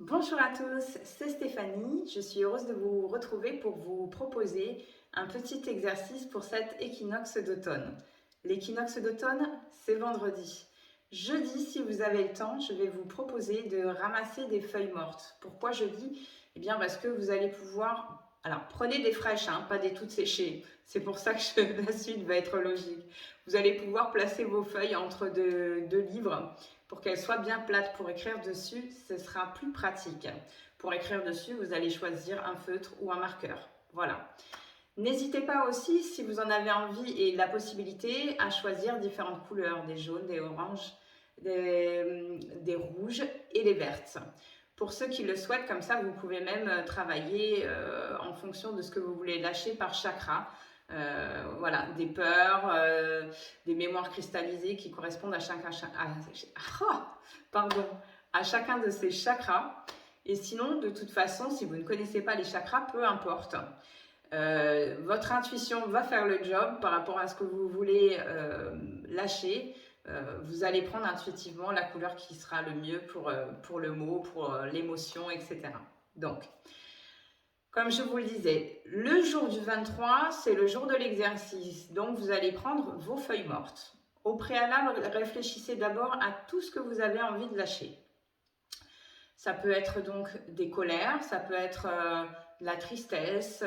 Bonjour à tous, c'est Stéphanie. Je suis heureuse de vous retrouver pour vous proposer un petit exercice pour cet équinoxe d'automne. L'équinoxe d'automne, c'est vendredi. Jeudi, si vous avez le temps, je vais vous proposer de ramasser des feuilles mortes. Pourquoi jeudi? Eh bien parce que vous allez pouvoir... Alors, prenez des fraîches, hein, pas des toutes séchées. C'est pour ça que la suite va être logique. Vous allez pouvoir placer vos feuilles entre deux livres pour qu'elles soient bien plates pour écrire dessus, ce sera plus pratique. Pour écrire dessus, vous allez choisir un feutre ou un marqueur. Voilà. N'hésitez pas aussi, si vous en avez envie et la possibilité, à choisir différentes couleurs, des jaunes, des oranges, des rouges et des vertes. Pour ceux qui le souhaitent, comme ça, vous pouvez même travailler en fonction de ce que vous voulez lâcher par chakra. Voilà, des peurs, des mémoires cristallisées qui correspondent à chacun de ces chakras. Et sinon, de toute façon, si vous ne connaissez pas les chakras, peu importe. Votre intuition va faire le job par rapport à ce que vous voulez lâcher. Vous allez prendre intuitivement la couleur qui sera le mieux pour le mot, pour l'émotion, etc. Donc, comme je vous le disais, le jour du 23, c'est le jour de l'exercice. Donc, vous allez prendre vos feuilles mortes. Au préalable, réfléchissez d'abord à tout ce que vous avez envie de lâcher. Ça peut être donc des colères, ça peut être de la tristesse,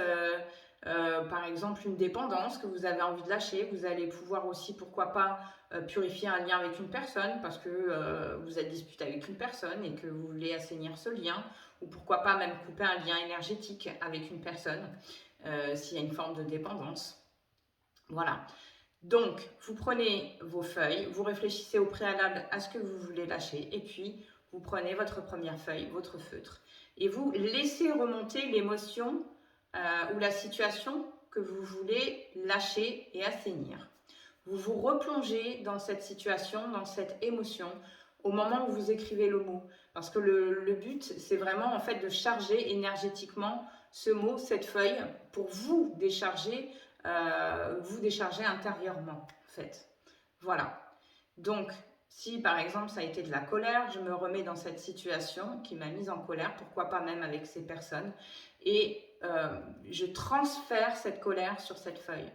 par exemple une dépendance que vous avez envie de lâcher. Vous allez pouvoir aussi, pourquoi pas, purifier un lien avec une personne parce que vous êtes disputé avec une personne et que vous voulez assainir ce lien. Ou pourquoi pas même couper un lien énergétique avec une personne s'il y a une forme de dépendance. Voilà. Donc, vous prenez vos feuilles, vous réfléchissez au préalable à ce que vous voulez lâcher et puis vous prenez votre première feuille, votre feutre, et vous laissez remonter l'émotion ou la situation que vous voulez lâcher et assainir. Vous vous replongez dans cette situation, dans cette émotion, au moment où vous écrivez le mot. Parce que le but, c'est vraiment en fait de charger énergétiquement ce mot, cette feuille, pour vous décharger intérieurement, en fait. Voilà. Donc, si par exemple ça a été de la colère, je me remets dans cette situation qui m'a mise en colère, pourquoi pas même avec ces personnes, et je transfère cette colère sur cette feuille.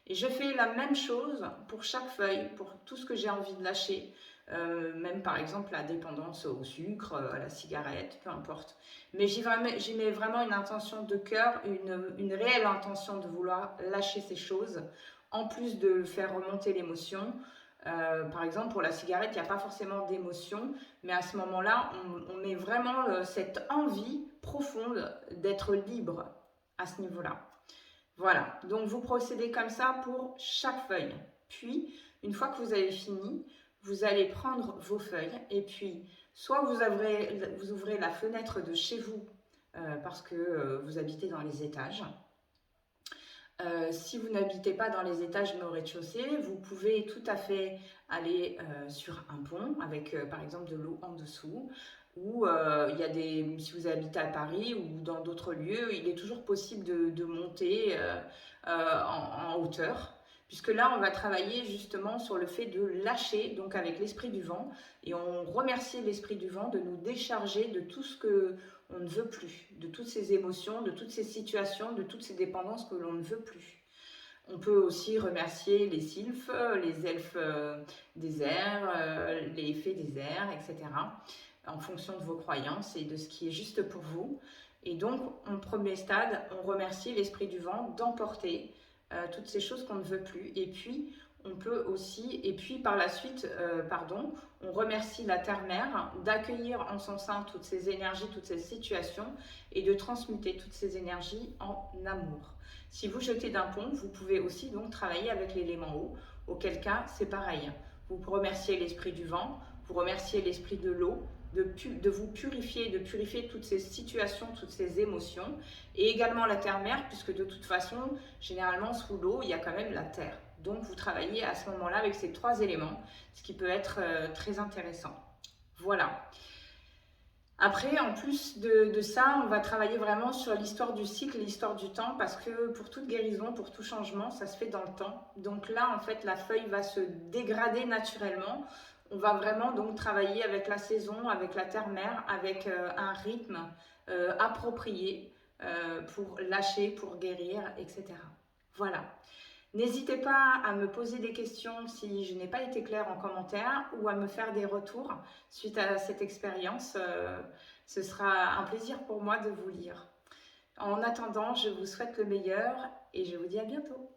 Et je fais la même chose pour chaque feuille, pour tout ce que j'ai envie de lâcher, même par exemple la dépendance au sucre, à la cigarette, peu importe. Mais j'y mets vraiment une intention de cœur, une réelle intention de vouloir lâcher ces choses, en plus de faire remonter l'émotion. Par exemple, pour la cigarette, il n'y a pas forcément d'émotion, mais à ce moment-là, on met vraiment cette envie profonde d'être libre à ce niveau-là. Voilà, donc vous procédez comme ça pour chaque feuille. Puis, une fois que vous avez fini, vous allez prendre vos feuilles et puis soit vous ouvrez la fenêtre de chez vous parce que vous habitez dans les étages. Si vous n'habitez pas dans les étages mais au rez-de-chaussée, vous pouvez tout à fait aller sur un pont avec par exemple de l'eau en dessous. Ou il y a si vous habitez à Paris ou dans d'autres lieux, il est toujours possible de monter en hauteur. Puisque là, on va travailler justement sur le fait de lâcher, donc avec l'esprit du vent. Et on remercie l'esprit du vent de nous décharger de tout ce que on ne veut plus, de toutes ces émotions, de toutes ces situations, de toutes ces dépendances que l'on ne veut plus. On peut aussi remercier les sylphes, les elfes des airs, les fées des airs, etc. en fonction de vos croyances et de ce qui est juste pour vous. Et donc, en premier stade, on remercie l'esprit du vent d'emporter toutes ces choses qu'on ne veut plus. Et puis, on peut aussi, et puis par la suite, on remercie la Terre-Mère d'accueillir en son sein toutes ces énergies, toutes ces situations et de transmuter toutes ces énergies en amour. Si vous jetez d'un pont, vous pouvez aussi donc travailler avec l'élément eau, auquel cas c'est pareil. Vous remerciez l'esprit du vent, vous remerciez l'esprit de l'eau, de vous purifier, de purifier toutes ces situations, toutes ces émotions, et également la terre-mère, puisque de toute façon, généralement sous l'eau, il y a quand même la terre. Donc vous travaillez à ce moment-là avec ces trois éléments, ce qui peut être très intéressant. Voilà. Après, en plus de ça, on va travailler vraiment sur l'histoire du cycle, l'histoire du temps, parce que pour toute guérison, pour tout changement, ça se fait dans le temps. Donc là, en fait, la feuille va se dégrader naturellement On va vraiment donc travailler avec la saison, avec la terre-mère, avec un rythme approprié pour lâcher, pour guérir, etc. Voilà. N'hésitez pas à me poser des questions si je n'ai pas été claire en commentaire ou à me faire des retours suite à cette expérience. Ce sera un plaisir pour moi de vous lire. En attendant, je vous souhaite le meilleur et je vous dis à bientôt.